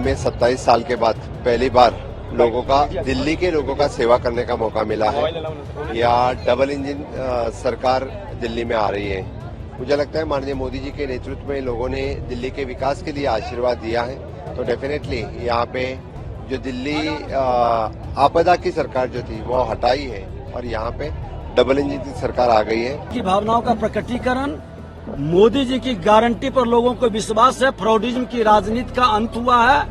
में 27 साल के बाद पहली बार लोगों का, दिल्ली के लोगों का सेवा करने का मौका मिला है। या डबल इंजन सरकार दिल्ली में आ रही है। मुझे लगता है माननीय मोदी जी के नेतृत्व में लोगों ने दिल्ली के विकास के लिए आशीर्वाद दिया है। तो डेफिनेटली यहाँ पे जो दिल्ली आपदा की सरकार जो थी वो हटाई है और यहाँ पे डबल इंजन की सरकार आ गई है। की भावनाओं का प्रकटीकरण, मोदी जी की गारंटी पर लोगों को विश्वास है। फ्रॉडिज्म की राजनीति का अंत हुआ है।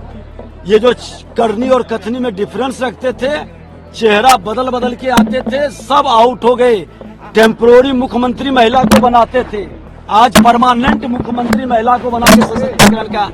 ये जो करनी और कथनी में डिफरेंस रखते थे, चेहरा बदल बदल के आते थे, सब आउट हो गए। टेम्पोररी मुख्यमंत्री महिला को बनाते थे, आज परमानेंट मुख्यमंत्री महिला को बना के सशक्तिकरण का।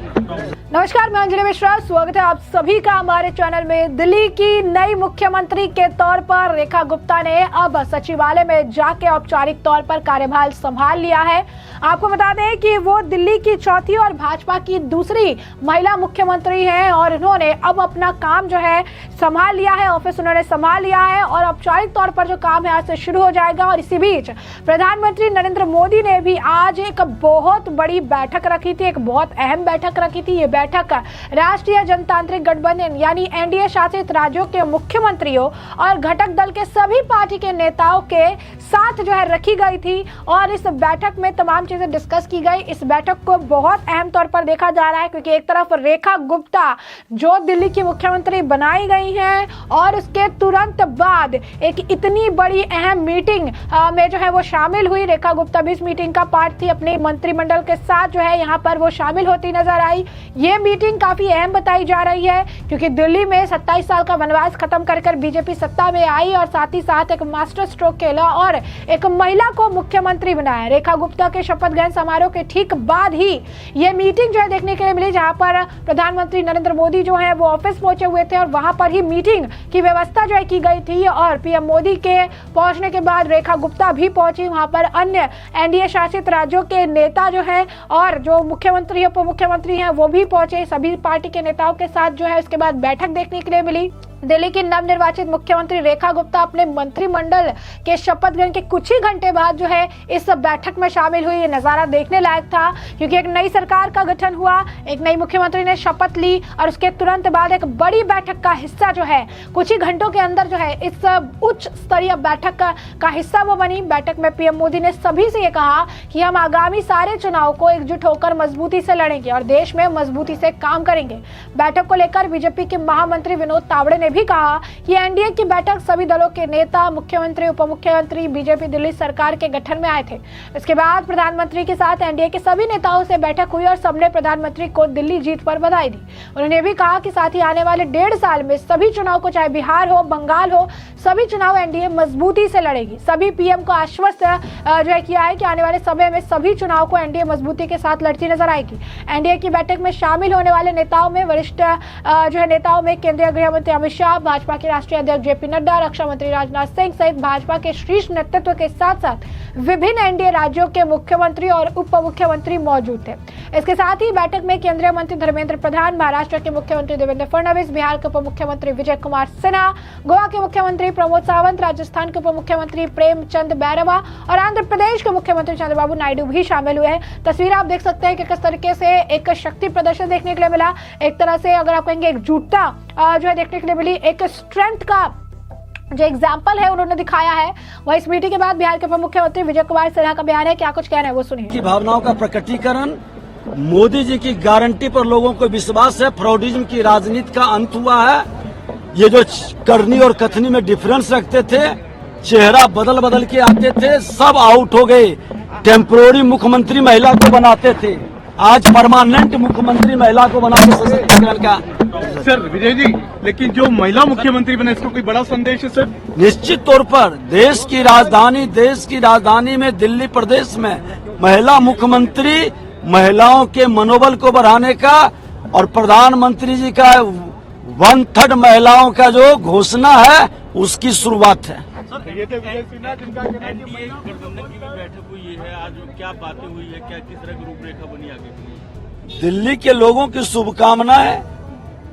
नमस्कार, मैं अंजलि मिश्रा, स्वागत है आप सभी का हमारे चैनल में। दिल्ली की नई मुख्यमंत्री के तौर पर रेखा गुप्ता ने अब सचिवालय में जाके औपचारिक तौर पर कार्यभार संभाल लिया है। आपको बता दें कि वो दिल्ली की चौथी और भाजपा की दूसरी महिला मुख्यमंत्री हैं और इन्होंने अब अपना काम जो है संभाल लिया है, ऑफिस उन्होंने संभाल लिया है और औपचारिक तौर पर जो काम है आज से शुरू हो जाएगा। और इसी बीच प्रधानमंत्री नरेंद्र मोदी ने भी आज एक बहुत बड़ी बैठक रखी थी, एक बहुत अहम बैठक रखी थी। ये बैठक राष्ट्रीय जनतांत्रिक गठबंधन यानी एनडीए शासित राज्यों के मुख्यमंत्रियों और घटक दल के सभी पार्टी के नेताओं के साथ जो है रखी गई थी और इस बैठक में तमाम चीजें डिस्कस की गई। इस बैठक को बहुत अहम तौर पर देखा जा रहा है क्योंकि एक तरफ रेखा गुप्ता जो दिल्ली की मुख्यमंत्री बनाई गई हैं और उसके तुरंत बाद एक इतनी बड़ी अहम मीटिंग में जो है वो शामिल हुई। रेखा गुप्ता भी इस मीटिंग का पार्ट थी, अपने मंत्रिमंडल के साथ जो है यहाँ पर वो शामिल होती नजर आई। ये मीटिंग काफी अहम बताई जा रही है क्योंकि दिल्ली में 27 साल का वनवास खत्म कर बीजेपी सत्ता में आई और साथ ही साथ एक मास्टर स्ट्रोक खेला और एक महिला को मुख्यमंत्री बनाया। रेखा गुप्ता के शपथ ग्रहण समारोह के ठीक बाद ही ये मीटिंग जो है देखने के लिए मिली, जहां पर प्रधानमंत्री नरेंद्र मोदी जो है वो ऑफिस पहुंचे हुए थे और वहां पर ही मीटिंग की व्यवस्था जो है की गई थी। और पीएम मोदी के पहुंचने के बाद रेखा गुप्ता भी पहुंची। वहां पर अन्य एनडीए शासित राज्यों के नेता जो है और जो मुख्यमंत्री उप मुख्यमंत्री हैं वो भी पहुंचे, सभी पार्टी के नेताओं के साथ जो है उसके बाद बैठक देखने के लिए मिली। दिल्ली की नवनिर्वाचित मुख्यमंत्री रेखा गुप्ता अपने मंत्रिमंडल के शपथ ग्रहण के कुछ ही घंटे बाद जो है इस बैठक में शामिल हुई। ये नजारा देखने लायक था क्योंकि एक नई सरकार का गठन हुआ, एक नई मुख्यमंत्री ने शपथ ली और उसके तुरंत बाद एक बड़ी बैठक का हिस्सा जो है कुछ ही घंटों के अंदर जो है इस उच्च स्तरीय बैठक का हिस्सा वो बनी। बैठक में पीएम मोदी ने सभी से ये कहा कि हम आगामी सारे चुनाव को एकजुट होकर मजबूती से लड़ेंगे और देश में मजबूती से काम करेंगे। बैठक को लेकर बीजेपी के महामंत्री विनोद तावड़े ने भी कहा कि एनडीए की बैठक सभी दलों के नेता, मुख्यमंत्री, उप मुख्यमंत्री बीजेपी दिल्ली सरकार के गठन में आए थे। इसके बाद प्रधानमंत्री के साथ एनडीए के सभी नेताओं से बैठक हुई और सबने प्रधानमंत्री को दिल्ली जीत पर बधाई दी। उन्होंने भी कहा कि साथ ही आने वाले 1.5 साल में सभी चुनाव को, चाहे बिहार हो, बंगाल हो, सभी चुनाव एनडीए मजबूती से लड़ेगी। सभी पीएम को आश्वस्त जो है किया है कि आने वाले समय में सभी चुनाव को एनडीए मजबूती के साथ लड़ती नजर आएगी। एनडीए की बैठक में शामिल होने वाले नेताओं में वरिष्ठ जो है नेताओं में केंद्रीय गृह मंत्री अमित शाह, भाजपा के राष्ट्रीय अध्यक्ष जेपी नड्डा, रक्षा मंत्री राजनाथ सिंह सहित भाजपा के शीर्ष नेतृत्व के साथ साथ विभिन्न एनडीए राज्यों के मुख्यमंत्री और उप मुख्यमंत्री मौजूद थे। इसके साथ ही बैठक में केंद्रीय मंत्री धर्मेंद्र प्रधान, महाराष्ट्र के मुख्यमंत्री देवेंद्र फडणवीस, बिहार के उप मुख्यमंत्री विजय कुमार सिन्हा, गोवा के मुख्यमंत्री प्रमोद सावंत, राजस्थान के उप मुख्यमंत्री प्रेमचंद बैरवा और आंध्र प्रदेश के मुख्यमंत्री चंद्रबाबू नायडू भी शामिल हुए हैं। तस्वीर आप देख सकते हैं कि किस तरीके से एक शक्ति प्रदर्शन देखने के लिए मिला। एक तरह से अगर आप कहेंगे एकजुटता जो है देखने के लिए मिली, एक स्ट्रेंथ का जो एग्जाम्पल है उन्होंने दिखाया है। वह इस मीटिंग के बाद बिहार के उप मुख्यमंत्री विजय कुमार सिन्हा का बयान है, क्या कुछ कहना है वो सुनिए। की भावनाओं का प्रकटीकरण, मोदी जी की गारंटी पर लोगों को विश्वास है। फ्रॉडिज्म की राजनीति का अंत हुआ है। ये जो करनी और कथनी में डिफरेंस रखते थे, चेहरा बदल बदल के आते थे, सब आउट हो गए। टेम्पोररी मुख्यमंत्री महिला को बनाते थे, आज परमानेंट मुख्यमंत्री महिला को बना के सशक्तिकरण का। सर विजय जी, लेकिन जो महिला मुख्यमंत्री बने इसको कोई बड़ा संदेश है सर? निश्चित तौर पर देश की राजधानी में दिल्ली प्रदेश में महिला मुख्यमंत्री, महिलाओं के मनोबल को बढ़ाने का और प्रधानमंत्री जी का 1/3 महिलाओं का जो घोषणा है उसकी शुरुआत है। ये थे विजय सिन्हा जिनका एनडीए गठबंधन की भी बैठक हुई है, आज क्या बातें हुई है, क्या किस तरह की रूपरेखा बनी आगे? दिल्ली के लोगों की शुभकामनाएं,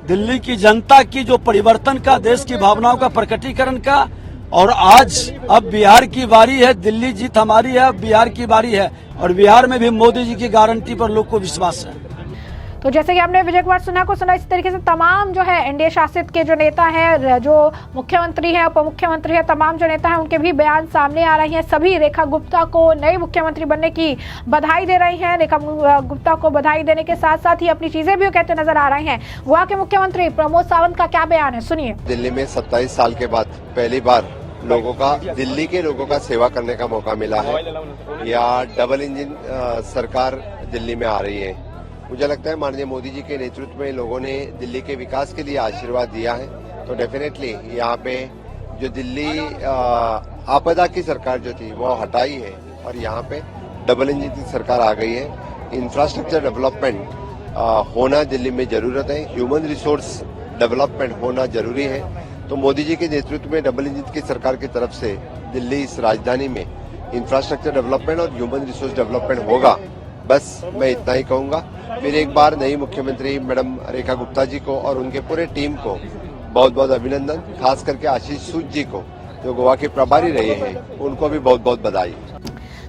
दिल्ली की जनता की जो परिवर्तन का, देश की भावनाओं का प्रकटीकरण का, और आज अब बिहार की बारी है। दिल्ली जीत हमारी है, अब बिहार की बारी है और बिहार में भी मोदी जी की गारंटी पर लोग को विश्वास है। तो जैसे कि आपने विजय कुमार सिन्हा को सुना, इस तरीके से तमाम जो है एनडीए शासित के जो नेता हैं, जो मुख्यमंत्री हैं, उप मुख्यमंत्री हैं, तमाम जो नेता हैं उनके भी बयान सामने आ रही हैं। सभी रेखा गुप्ता को नई मुख्यमंत्री बनने की बधाई दे रही हैं। रेखा गुप्ता को बधाई देने के साथ साथ ही अपनी चीजें भी कहते नजर आ रहे हैं। गोवा के मुख्यमंत्री प्रमोद सावंत का क्या बयान है, सुनिए। दिल्ली में 27 साल के बाद पहली बार दिल्ली के लोगों का सेवा करने का मौका मिला है। या डबल इंजन सरकार दिल्ली में आ रही है। मुझे लगता है माननीय मोदी जी के नेतृत्व में लोगों ने दिल्ली के विकास के लिए आशीर्वाद दिया है। तो डेफिनेटली यहाँ पे जो दिल्ली आपदा की सरकार जो थी वो हटाई है और यहाँ पे डबल इंजन की सरकार आ गई है। इंफ्रास्ट्रक्चर डेवलपमेंट होना दिल्ली में जरूरत है, ह्यूमन रिसोर्स डेवलपमेंट होना जरूरी है। तो मोदी जी के नेतृत्व में डबल इंजन की सरकार की तरफ से दिल्ली इस राजधानी में इंफ्रास्ट्रक्चर डेवलपमेंट और ह्यूमन रिसोर्स डेवलपमेंट होगा। बस मैं इतना ही कहूंगा। फिर एक बार नई मुख्यमंत्री मैडम रेखा गुप्ता जी को और उनके पूरे टीम को बहुत बहुत अभिनंदन। खास करके आशीष सूद जी को जो गोवा के प्रभारी रहे हैं उनको भी बहुत बहुत बधाई।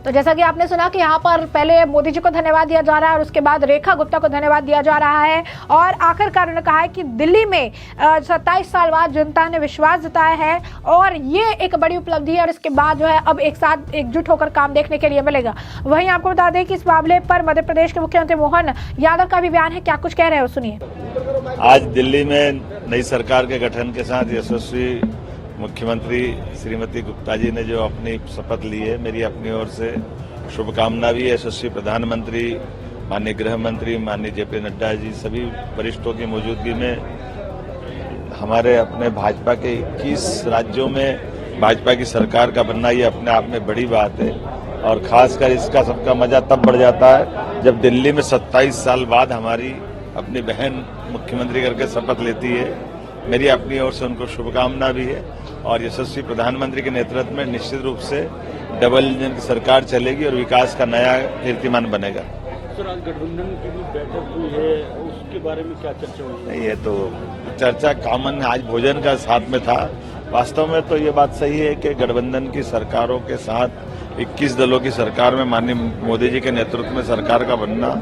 तो जैसा कि आपने सुना कि यहाँ पर पहले मोदी जी को धन्यवाद दिया जा रहा है और उसके बाद रेखा गुप्ता को धन्यवाद दिया जा रहा है। और आखिरकार उन्होंने कहा है कि दिल्ली में 27 साल बाद जनता ने विश्वास जताया है और ये एक बड़ी उपलब्धि है और इसके बाद जो है अब एक साथ एकजुट होकर काम देखने के लिए मिलेगा। वहीं आपको बता दें कि इस मामले पर मध्य प्रदेश के मुख्यमंत्री मोहन यादव का भी बयान है। क्या कुछ कह रहे हो, सुनिए। आज दिल्ली में नई सरकार के गठन के साथ यशस्वी मुख्यमंत्री श्रीमती गुप्ता जी ने जो अपनी शपथ ली है, मेरी अपनी ओर से शुभकामना भी है। यशस्वी प्रधानमंत्री माननीय गृह मंत्री माननीय जेपी नड्डा जी सभी वरिष्ठों की मौजूदगी में हमारे अपने भाजपा के 21 राज्यों में भाजपा की सरकार का बनना ये अपने आप में बड़ी बात है। और खासकर इसका सबका मजा तब बढ़ जाता है जब दिल्ली में 27 साल बाद हमारी अपनी बहन मुख्यमंत्री करके शपथ लेती है। मेरी अपनी ओर से उनको शुभकामना भी है और यशस्वी प्रधानमंत्री के नेतृत्व में निश्चित रूप से डबल इंजन की सरकार चलेगी और विकास का नया कीर्तिमान बनेगा। सर, आज गठबंधन की भी बैठक हुई है, उसके बारे में क्या चर्चा हुई? नहीं, ये तो चर्चा कॉमन आज भोजन का साथ में था। वास्तव में तो ये बात सही है कि गठबंधन की सरकारों के साथ 21 दलों की सरकार में माननीय मोदी जी के नेतृत्व में सरकार का बनना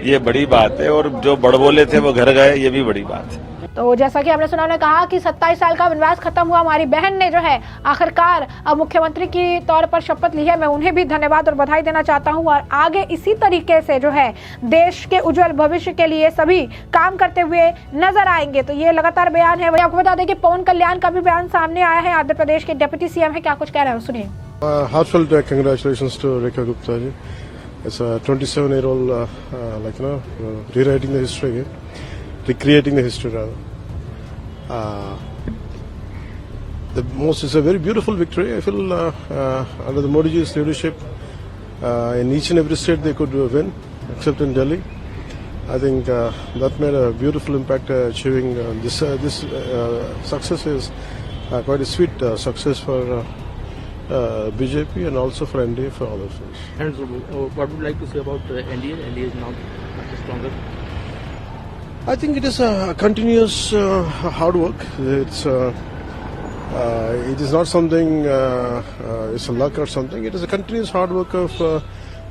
ये बड़ी बात है और जो बड़बोले थे वो घर गए, ये भी बड़ी बात है। तो जैसा कि आपने सुना, उन्होंने कहा कि 27 साल का वनवास खत्म हुआ, हमारी बहन ने जो है आखिरकार अब मुख्यमंत्री की तौर पर शपथ ली है। मैं उन्हें भी धन्यवाद और बधाई देना चाहता हूं और आगे इसी तरीके से जो है देश के उज्जवल भविष्य के लिए सभी काम करते हुए नजर आएंगे। तो ये लगातार बयान है। वही आपको बता दें कि पवन कल्याण का भी बयान सामने आया है। आंध्र प्रदेश के डिप्टी सीएम है, क्या कुछ कह रहे हो, सुनिए। Heartfelt congratulations to Rekha Gupta ji. It's a 27-year-old, rewriting the history again, recreating the history rather. It's a very beautiful victory. I feel under the Modi ji's leadership, in each and every state they could win, except in Delhi. I think that made a beautiful impact achieving this success is quite a sweet success for BJP and also for NDA for all of us. And what would you like to say about NDA? NDA is now much stronger. I think it is a continuous hard work. It is not something, it's a luck or something. It is a continuous hard work of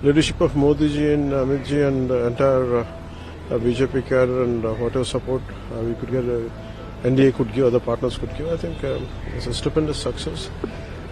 leadership of Modi ji and Amit ji and entire BJP cadre and whatever support we could get, NDA could give, other partners could give. I think it's a stupendous success.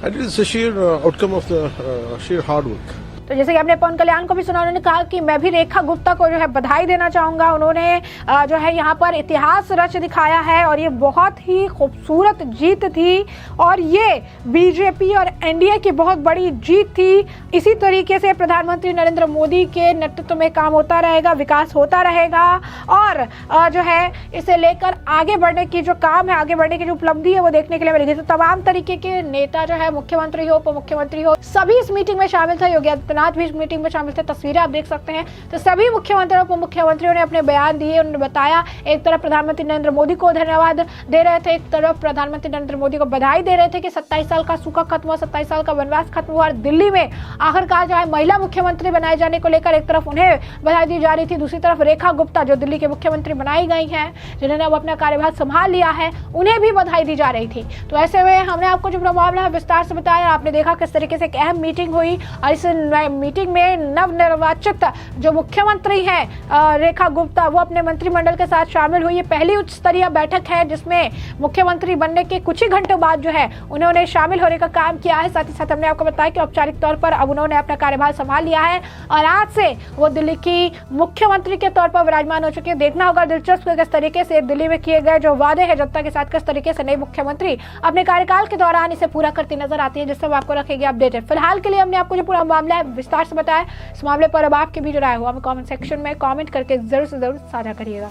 And it is a sheer outcome of the sheer hard work. तो जैसे कि आपने पवन कल्याण को भी सुना, उन्होंने कहा कि मैं भी रेखा गुप्ता को जो है बधाई देना चाहूंगा। उन्होंने जो है यहाँ पर इतिहास रच दिखाया है और ये बहुत ही खूबसूरत जीत थी और ये बीजेपी और एनडीए की बहुत बड़ी जीत थी। इसी तरीके से प्रधानमंत्री नरेंद्र मोदी के नेतृत्व में काम होता रहेगा, विकास होता रहेगा और जो है इसे लेकर आगे बढ़ने की जो काम है, आगे बढ़ने की जो उपलब्धि है वो देखने के लिए मिलेगी। तो तमाम तरीके के नेता जो है, मुख्यमंत्री हो, उप मुख्यमंत्री हो, सभी इस मीटिंग में शामिल थे। योगी आदित्यनाथ भी इस मीटिंग में शामिल थे, तस्वीरें आप देख सकते हैं। तो सभी मुख्यमंत्री और उप मुख्यमंत्रियों ने अपने बयान दिए। उन्होंने बताया, एक तरफ प्रधानमंत्री नरेंद्र मोदी को धन्यवाद दे रहे थे, एक तरफ प्रधानमंत्री नरेंद्र मोदी को बधाई दे रहे थे कि 27 साल का सूखा खत्म हुआ, 27 साल का वनवास खत्म हुआ और दिल्ली में आखिरकार जो है महिला मुख्यमंत्री बनाए जाने को लेकर एक तरफ उन्हें बधाई दी जा रही थी, दूसरी तरफ रेखा गुप्ता जो दिल्ली के मुख्यमंत्री बनाई गई हैं, जिन्होंने अब अपना कार्यभार संभाल लिया है, उन्हें भी बधाई दी जा रही थी। तो ऐसे में हमने आपको जो मामला है विस्तार से बताया। आपने देखा किस तरीके से एक अहम मीटिंग हुई और इस है। मीटिंग में नवनिर्वाचित जो मुख्यमंत्री हैं रेखा गुप्ता, वो अपने मंत्रिमंडल के साथ शामिल हुई। ये पहली उच्च स्तरीय बैठक है जिसमें मुख्यमंत्री बनने के कुछ ही घंटों बाद जो है उन्होंने शामिल होने का काम किया है। साथ ही साथ हमने आपको बताया कि औपचारिक तौर पर अब उन्होंने अपना कार्यभार संभाल लिया है और आज से वो दिल्ली की मुख्यमंत्री के तौर पर विराजमान हो चुके हैं। देखना होगा दिलचस्प किस तरीके से दिल्ली में किए गए जो वादे हैं जनता के साथ किस तरीके से नई मुख्यमंत्री अपने कार्यकाल के दौरान इसे पूरा करती नजर आती है, जिससे आपको रखेंगे अपडेटेड। फिलहाल के लिए हमने आपको जो पूरा मामला है विस्तार से बताया। इस मामले पर अब आपकी भी जो राय हो हमें कमेंट सेक्शन में कमेंट करके जरूर से जरूर साझा करिएगा।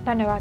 धन्यवाद।